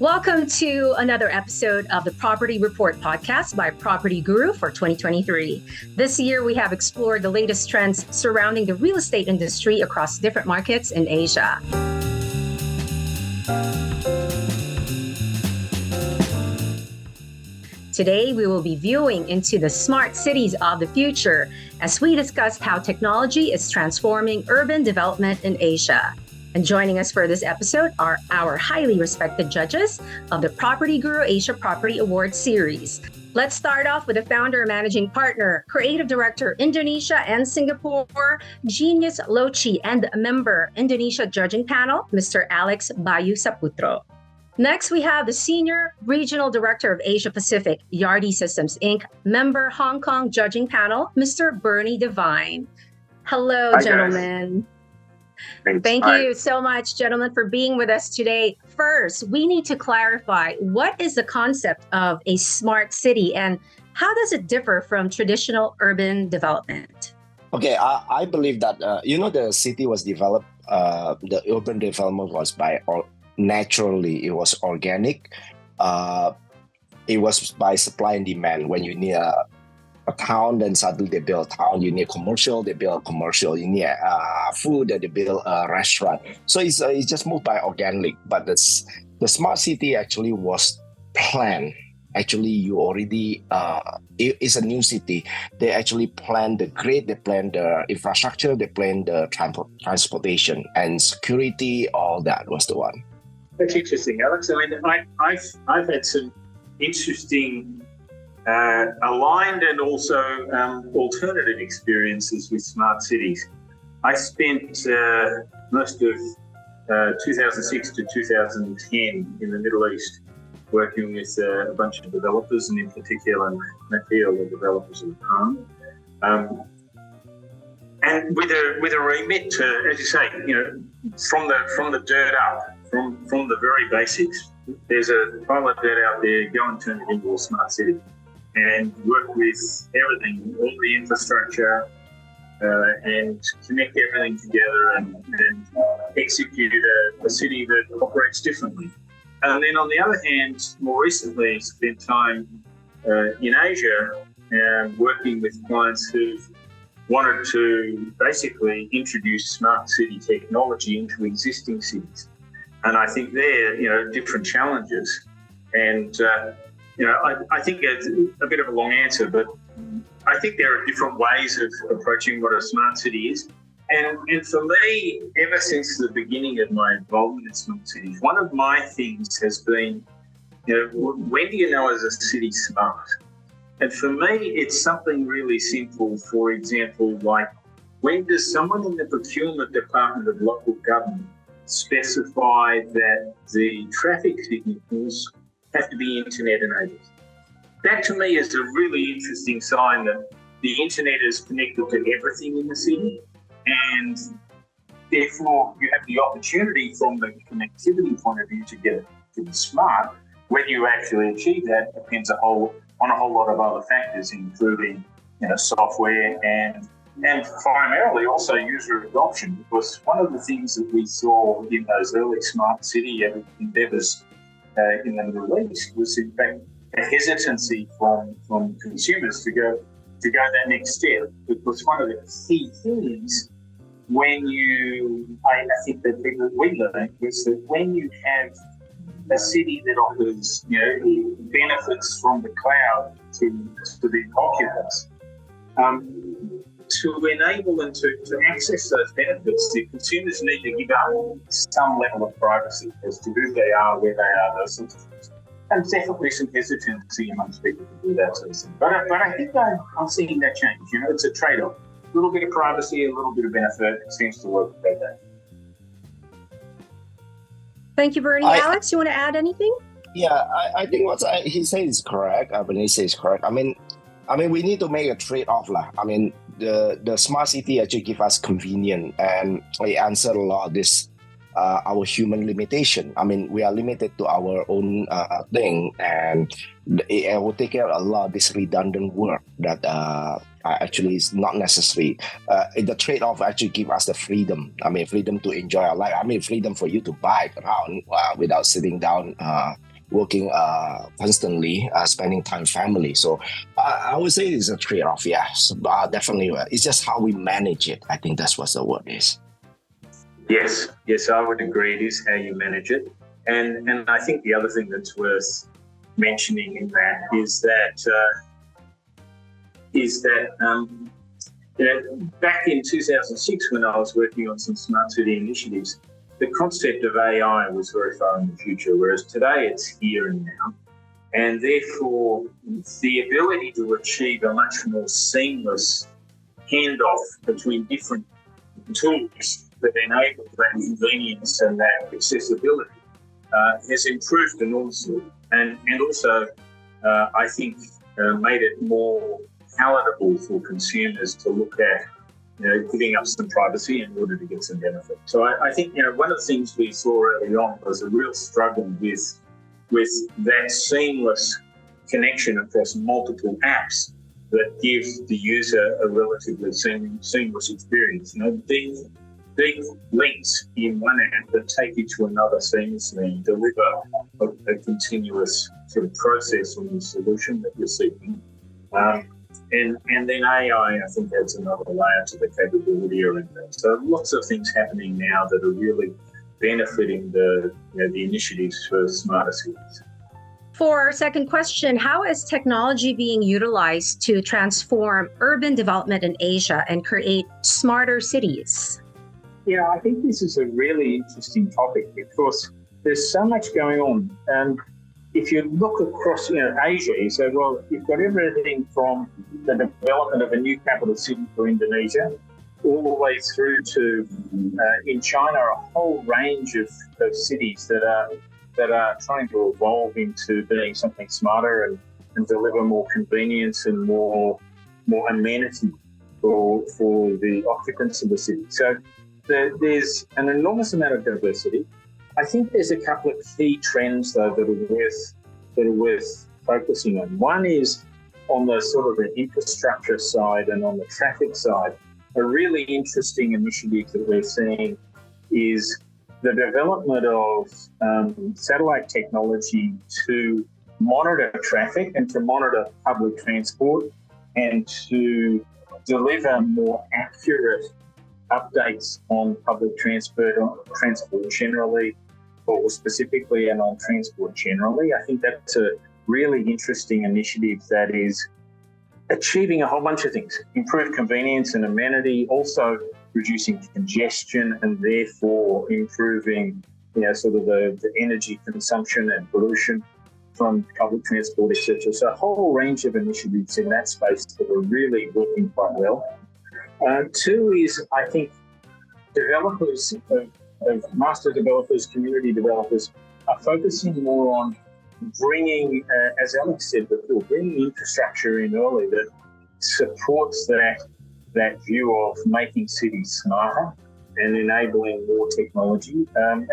Welcome to another episode of the Property Report podcast by Property Guru for 2023. This year, we have explored the latest trends surrounding the real estate industry across different markets in Asia. Today, we will be viewing into the smart cities of the future as we discuss how technology is transforming urban development in Asia. And joining us for this episode are our highly respected judges of the PropertyGuru Asia Property Awards series. Let's start off with the founder and managing partner, creative director, Indonesia and Singapore, Genius Loci, and member, Indonesia judging panel, Mr. Alex Bayu Saputro. Next, we have the Senior Regional Director of Asia Pacific, Yardi Systems, Inc., member Hong Kong Judging Panel, Mr. Bernie Devine. Hello, Hi, gentlemen. Guys. Thanks. Thank Hi. you so much, gentlemen, for being with us today. First, we need to clarify what is the concept of a smart city and how does it differ from traditional urban development? Okay, I believe that, the city was developed, the urban development was naturally, it was organic. It was by supply and demand. When you need a town, then suddenly they build a town. You need commercial, they build commercial. You need food, they build a restaurant. So it's just moved by organic. But the smart city actually was planned. Actually, you already, it's a new city. They actually plan the grid, they plan the infrastructure, they plan the transportation and security, all that was the one. That's interesting, Alex. I mean, I've had some interesting aligned and also alternative experiences with smart cities. I spent most of 2006 to 2010 in the Middle East working with a bunch of developers, and in particular, Nakheel, the developers of home. And with a remit to, as you say, from the dirt up, from the very basics. There's a pile of dirt out there. Go and turn it into a smart city, and work with everything, all the infrastructure, and connect everything together, and execute a city that operates differently. And then on the other hand, more recently, spent time in Asia working with clients who've wanted to basically introduce smart city technology into existing cities. And I think they're, different challenges. And, I think it's a bit of a long answer, but I think there are different ways of approaching what a smart city is. And for me, ever since the beginning of my involvement in smart cities, one of my things has been, when do you know as a city smart? And for me, it's something really simple. For example, like when does someone in the procurement department of local government specify that the traffic signals have to be internet enabled? That to me is a really interesting sign that the internet is connected to everything in the city, and therefore you have the opportunity from the connectivity point of view to get it to be smart. When you actually achieve that depends on a whole lot of other factors, including software and primarily also user adoption, because one of the things that we saw in those early smart city endeavours in the Middle East was in fact a hesitancy from consumers to go that next step. Because one of the key things I think the thing that we learned was that when you have a city that offers benefits from the cloud to the occupants, to enable them to access those benefits, the consumers need to give up some level of privacy as to who they are, where they are, those sorts of things. And definitely some hesitancy amongst people to do that sort of thing. But I think I'm seeing that change. It's a trade-off. A little bit of privacy, a little bit of benefit. It seems to work better. Thank you, Bernie. Alex, you want to add anything? Yeah, I think what he says is correct. When he says correct, I mean, we need to make a trade-off. The smart city actually give us convenience, and we answer a lot of this our human limitation. We are limited to our own thing, and it will take care of a lot of this redundant work that actually is not necessary. The trade-off actually give us the freedom. Freedom to enjoy our life. Freedom for you to bike around without sitting down working constantly, spending time with family. So I would say it's a trade-off. Yes, definitely. It's just how we manage it. I think that's what the word is. Yes, I would agree. It is how you manage it. And I think the other thing that's worth mentioning in that is that back in 2006, when I was working on some smart city initiatives, the concept of AI was very far in the future, whereas today it's here and now. And therefore, the ability to achieve a much more seamless handoff between different tools that enable that convenience and that accessibility has improved enormously. And also, I think, made it more palatable for consumers to look at, giving up some privacy in order to get some benefit. So I think, one of the things we saw early on was a real struggle with that seamless connection across multiple apps that gives the user a relatively seamless experience. Big links in one app that take you to another seamlessly and deliver a continuous sort of process on the solution that you're seeking. And then AI, I think, adds another layer to the capability around that. So lots of things happening now that are really benefiting the initiatives for smarter cities. For our second question, how is technology being utilized to transform urban development in Asia and create smarter cities? Yeah, I think this is a really interesting topic because there's so much going on. And if you look across Asia, you say, well, you've got everything from the development of a new capital city for Indonesia all the way through to, in China, a whole range of cities that are trying to evolve into being something smarter and deliver more convenience and more amenity for the occupants of the city. So there's an enormous amount of diversity. I think there's a couple of key trends, though, that are worth focusing on. One is on the sort of the infrastructure side and on the traffic side. A really interesting initiative that we're seeing is the development of satellite technology to monitor traffic and to monitor public transport and to deliver more accurate updates on public transport generally, or specifically, and on transport generally. I think that's a really interesting initiative that is achieving a whole bunch of things: improved convenience and amenity, also reducing congestion and therefore improving, sort of the energy consumption and pollution from public transport, etc. So a whole range of initiatives in that space that are really working quite well. Two is, I think, developers of master developers, community developers are focusing more on bringing, as Alex said before, bringing infrastructure in early that supports that view of making cities smarter and enabling more technology.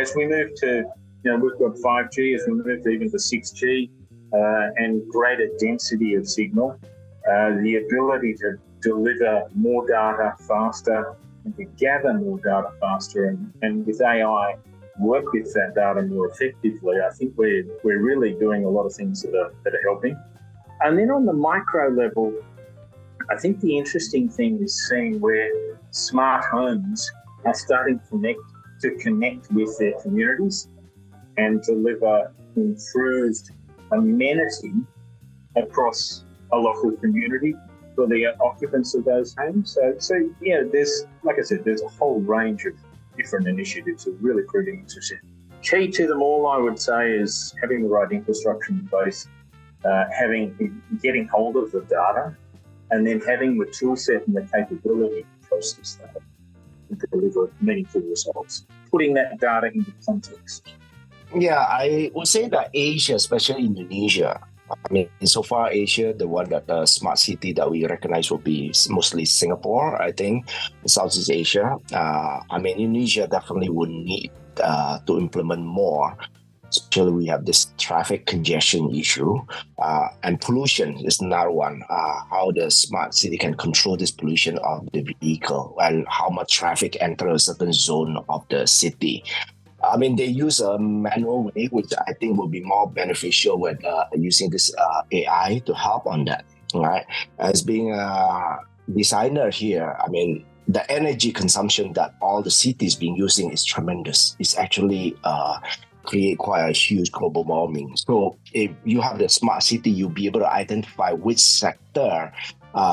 As we move to, we've got 5G, as we move to even to 6G and greater density of signal, the ability to deliver more data faster and to gather more data faster and with AI work with that data more effectively. I think we're really doing a lot of things that are helping. And then on the micro level, I think the interesting thing is seeing where smart homes are starting to connect with their communities and deliver improved amenity across a local community for the occupants of those homes. So there's, like I said, there's a whole range of different initiatives that are really proving interesting. Key to them all, I would say, is having the right infrastructure in place, getting hold of the data, and then having the tool set and the capability to process that and deliver meaningful results. Putting that data into context. Yeah, I would say that Asia, especially Indonesia, I mean, so far Asia, the one that the smart city that we recognize will be mostly Singapore, I think, Southeast Asia. Indonesia definitely would need to implement more. Especially we have this traffic congestion issue and pollution is another one. How the smart city can control this pollution of the vehicle and how much traffic enters a certain zone of the city. I mean, they use a manual way, which I think will be more beneficial with using this AI to help on that, right? As being a designer here, I mean, the energy consumption that all the cities been using is tremendous. It's actually create quite a huge global warming. So if you have the smart city, you'll be able to identify which sector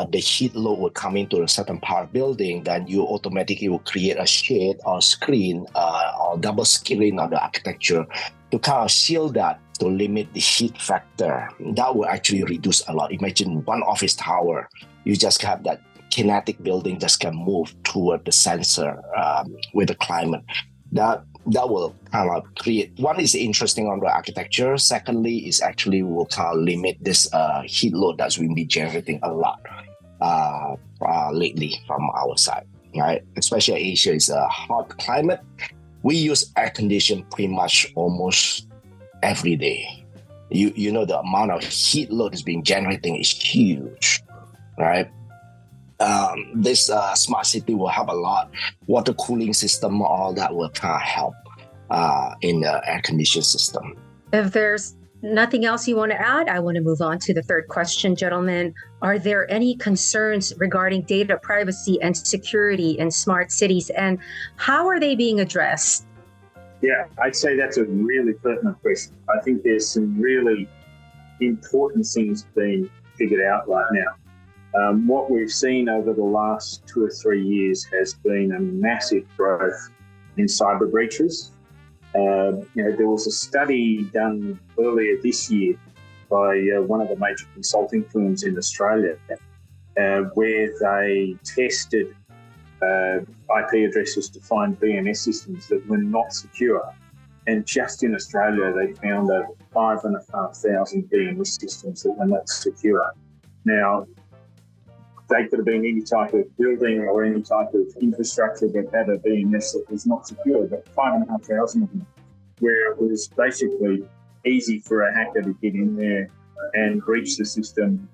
the heat load will come into a certain part of building, then you automatically will create a shade or screen or double screen on the architecture to kind of shield that to limit the heat factor. That will actually reduce a lot. Imagine one office tower, you just have that kinetic building just can move toward the sensor with the climate. That will kind of create, one is interesting on the architecture. Secondly, is actually will kind of limit this heat load that's been generating a lot lately from our side, right? Especially Asia is a hot climate. We use air conditioning pretty much almost every day. You know the amount of heat load is being generating is huge, right? This smart city will have a lot. Water cooling system, all that will kind of help in the air conditioning system. If there's nothing else you want to add, I want to move on to the third question, gentlemen. Are there any concerns regarding data privacy and security in smart cities, and how are they being addressed? Yeah, I'd say that's a really pertinent question. I think there's some really important things being figured out right now. What we've seen over the last 2 or 3 years has been a massive growth in cyber breaches. There was a study done earlier this year by one of the major consulting firms in Australia where they tested IP addresses to find DNS systems that were not secure. And just in Australia, they found over 5,500 DNS systems that were not secure. Now, they could have been any type of building or any type of infrastructure that had a DNS that was not secure, but 5,500 of them, where it was basically easy for a hacker to get in there and breach the system,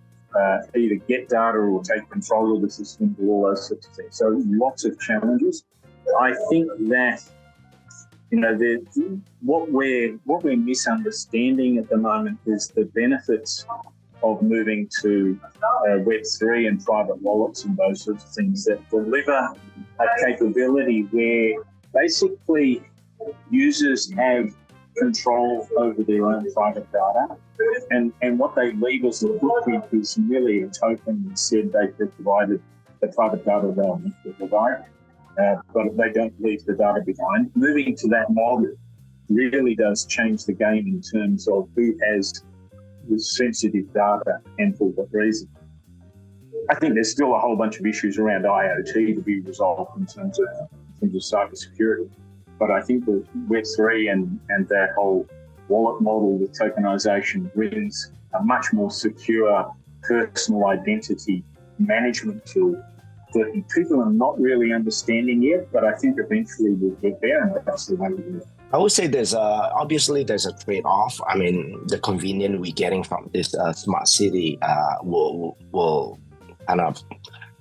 either get data or take control of the system, do all those sorts of things. So lots of challenges. I think that what we're misunderstanding at the moment is the benefits of moving to Web3 and private wallets and those sorts of things that deliver a capability where basically users have control over their own private data. And what they leave as a footprint is merely a token that said they've provided the private data they'll need to provide, but they don't leave the data behind. Moving to that model really does change the game in terms of who has with sensitive data and for what reason. I think there's still a whole bunch of issues around IoT to be resolved in terms of cybersecurity. But I think with Web3 and that whole wallet model with tokenization brings a much more secure personal identity management tool that people are not really understanding yet, but I think eventually we'll get there, and that's the way to do it. I would say there's a trade-off. I mean, the convenience we're getting from this smart city will kind of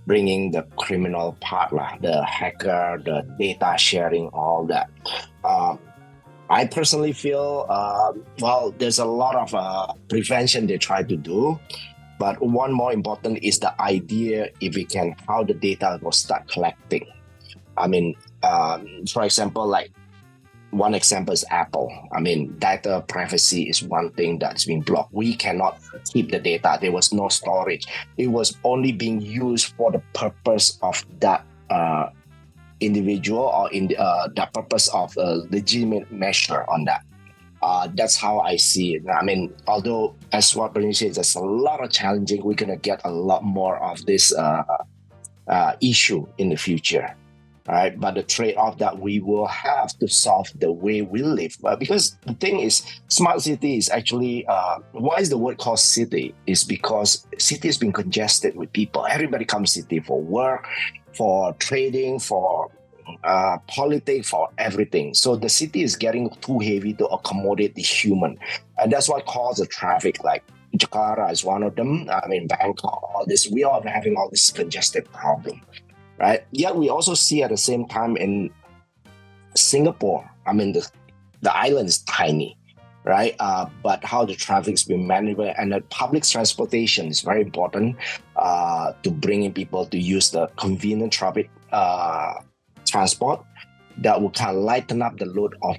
bringing the criminal part, the hacker, the data sharing, all that. I personally feel, there's a lot of prevention they try to do, but one more important is the idea how the data will start collecting. I mean, for example, one example is Apple. I mean, data privacy is one thing that's been blocked. We cannot keep the data. There was no storage. It was only being used for the purpose of that individual or in the purpose of a legitimate measure on that. That's how I see it. I mean, although as what Bernie says, there's a lot of challenging, we're going to get a lot more of this issue in the future. Right, but the trade-off that we will have to solve the way we live, because the thing is, smart city is actually why is the word called city? Is because city has been congested with people. Everybody comes city for work, for trading, for politics, for everything. So the city is getting too heavy to accommodate the human, and that's what causes the traffic. Like Jakarta is one of them. I mean, Bangkok, all this. We are having all this congested problem. Right. Yet we also see at the same time in Singapore, I mean, the the island is tiny, right? But how the traffic's been managed, and the public transportation is very important to bring in people to use the convenient traffic transport that will kind of lighten up the load of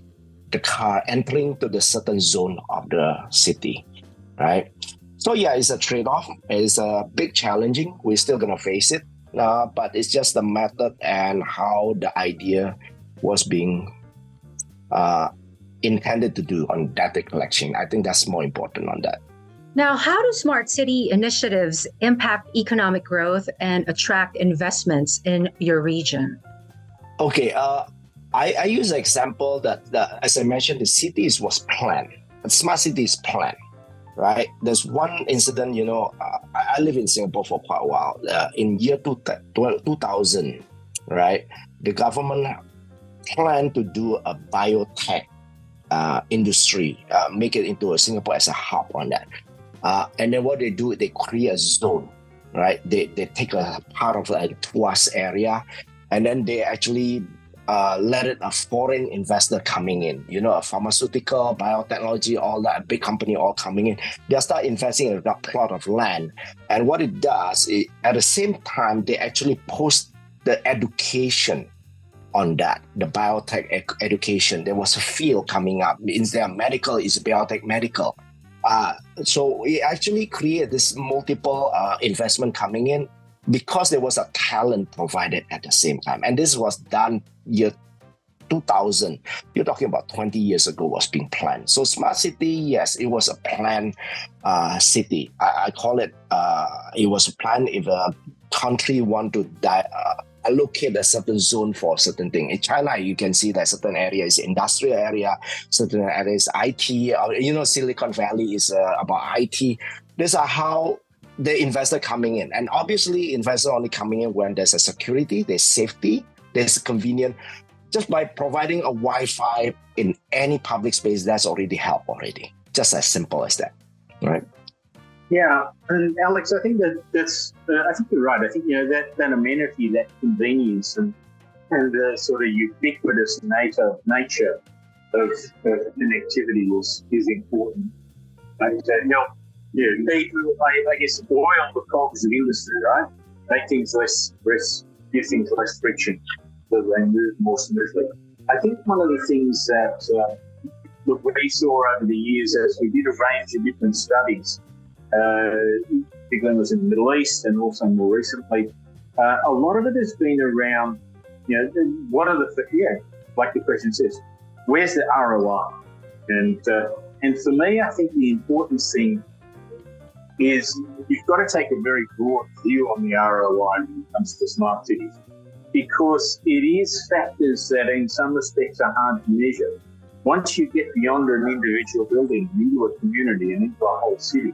the car entering to the certain zone of the city, right? So yeah, it's a trade-off. It's a big challenging. We're still gonna face it, but it's just the method and how the idea was being intended to do on data collection. I think that's more important on that. Now, how do smart city initiatives impact economic growth and attract investments in your region? Okay, I use an example that, as I mentioned, the cities was planned. The smart city is planned, right? There's one incident, I live in Singapore for quite a while. In year 2000, right? The government planned to do a biotech industry, make it into Singapore as a hub on that. And then what they do, they create a zone, right? They take a part of a Tuas area, and then they actually let it a foreign investor coming in, a pharmaceutical, biotechnology, all that, a big company all coming in. They start investing in a plot of land. And what it does, at the same time, they actually post the education on that, the biotech education. There was a field coming up. Instead of medical, it's biotech medical. So it actually created this multiple investment coming in because there was a talent provided at the same time. And this was done year 2000. You're talking about 20 years ago was being planned. So smart city, yes, it was a planned city. I call it, it was a plan if a country want to allocate a certain zone for a certain thing. In China, you can see that certain area is industrial area, certain areas IT, or, Silicon Valley is about IT. These are how the investor coming in. And obviously, investor only coming in when there's a security, there's safety, there's convenient. Just by providing a Wi-Fi in any public space, that's already help already. Just as simple as that, right? Yeah, and Alex, I think that's. I think you're right. I think that amenity, that convenience, and the sort of ubiquitous nature of connectivity is important. But I guess oil the cogs of industry, right? Make things give things less friction, so they move more smoothly. I think one of the things that we saw over the years as we did a range of different studies. Particularly was in the Middle East and also more recently. A lot of it has been around, what are like the question says, where's the ROI? And for me, I think the important thing is you've got to take a very broad view on the ROI when it comes to smart cities, because it is factors that in some respects are hard to measure. Once you get beyond an individual building into a community and into a whole city,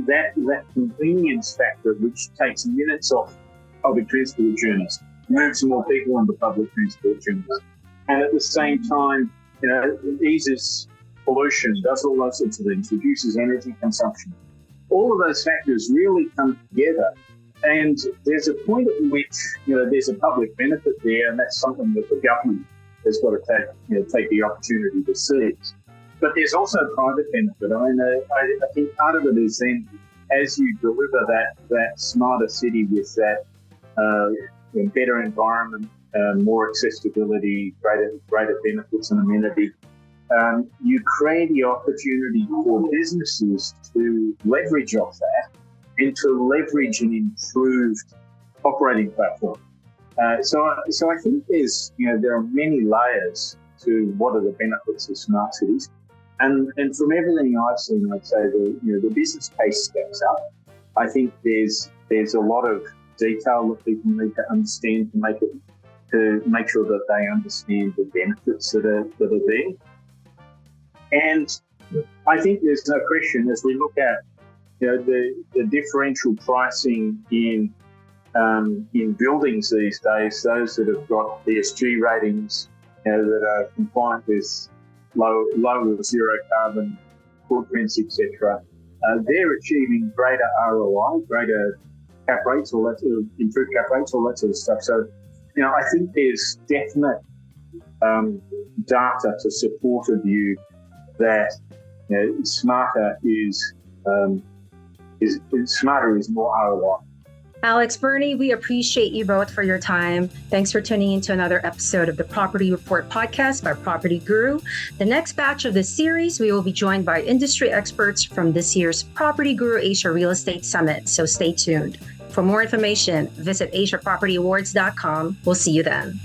that convenience factor, which takes minutes off public transport journeys, moves more people into public transport journeys, and at the same time, eases pollution, does all those sorts of things, reduces energy consumption. All of those factors really come together, and there's a point at which there's a public benefit there, and that's something that the government has got to take the opportunity to seize. But there's also private benefit. I mean, I think part of it is then as you deliver that smarter city with that better environment, more accessibility, greater benefits and amenity, you create the opportunity for businesses to leverage off that and to leverage an improved operating platform. So I think there are many layers to what are the benefits of smart cities. And from everything I've seen, I'd say the business case stacks up. I think there's a lot of detail that people need to understand to make sure that they understand the benefits that are there. And I think there's no question as we look at the differential pricing in buildings these days, those that have got ESG ratings that are compliant with low or zero carbon footprints, etc. They're achieving greater ROI, greater cap rates, or improved cap rates, all that sort of stuff. So, I think there's definite data to support a view that smarter is more ROI. Alex, Bernie, we appreciate you both for your time. Thanks for tuning into another episode of the Property Report podcast by Property Guru. The next batch of this series, we will be joined by industry experts from this year's Property Guru Asia Real Estate Summit, so stay tuned. For more information, visit asiapropertyawards.com. We'll see you then.